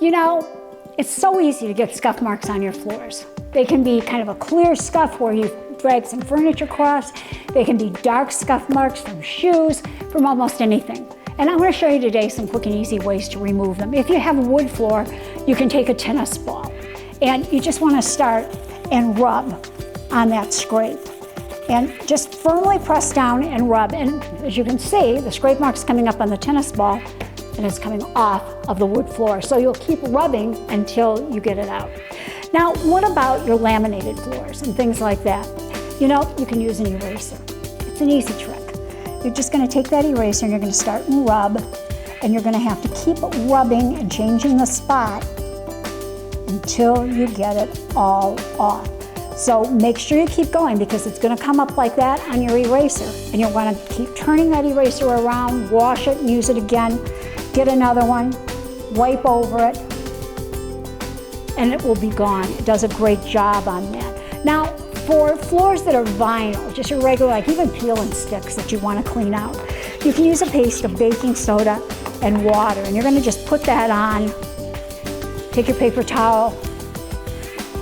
You know, it's so easy to get scuff marks on your floors. They can be kind of a clear scuff where you've dragged some furniture across. They can be dark scuff marks from shoes, from almost anything. And I'm going to show you today some quick and easy ways to remove them. If you have a wood floor, you can take a tennis ball and you just want to start and rub on that scrape. And just firmly press down and rub. And as you can see, the scrape mark's coming up on the tennis ball and it's coming off of the wood floor. So you'll keep rubbing until you get it out. Now, what about your laminated floors and things like that? You know, you can use an eraser. It's an easy trick. You're just going to take that eraser and you're going to start and rub, and you're going to have to keep rubbing and changing the spot until you get it all off. So make sure you keep going because it's going to come up like that on your eraser, and you'll want to keep turning that eraser around, wash it and use it again, get another one, wipe over it, and it will be gone. It does a great job on that. Now, for floors that are vinyl, just your regular, like even peel and sticks that you want to clean out, you can use a paste of baking soda and water, and you're going to just put that on. Take your paper towel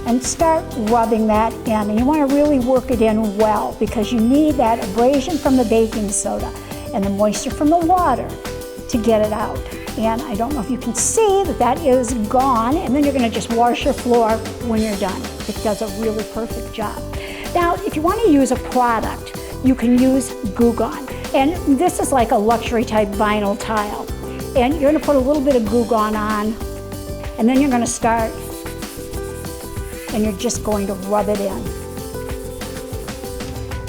and start rubbing that in, and you want to really work it in well because you need that abrasion from the baking soda and the moisture from the water to get it out. And I don't know if you can see that that is gone, and then you're going to just wash your floor when you're done. It does a really perfect job. Now, if you want to use a product, you can use Goo Gone. And this is like a luxury type vinyl tile. And you're going to put a little bit of Goo Gone on, and then you're going to start, and you're just going to rub it in.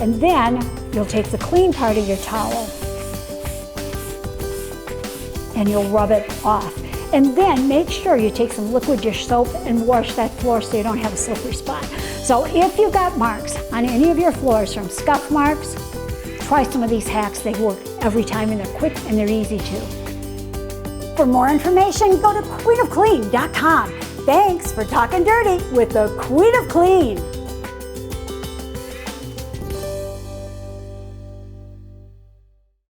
And then you'll take the clean part of your towel and you'll rub it off. And then make sure you take some liquid dish soap and wash that floor so you don't have a slippery spot. So if you got marks on any of your floors from scuff marks, try some of these hacks. They work every time and they're quick and they're easy too. For more information, go to queenofclean.com. Thanks for talking dirty with the Queen of Clean.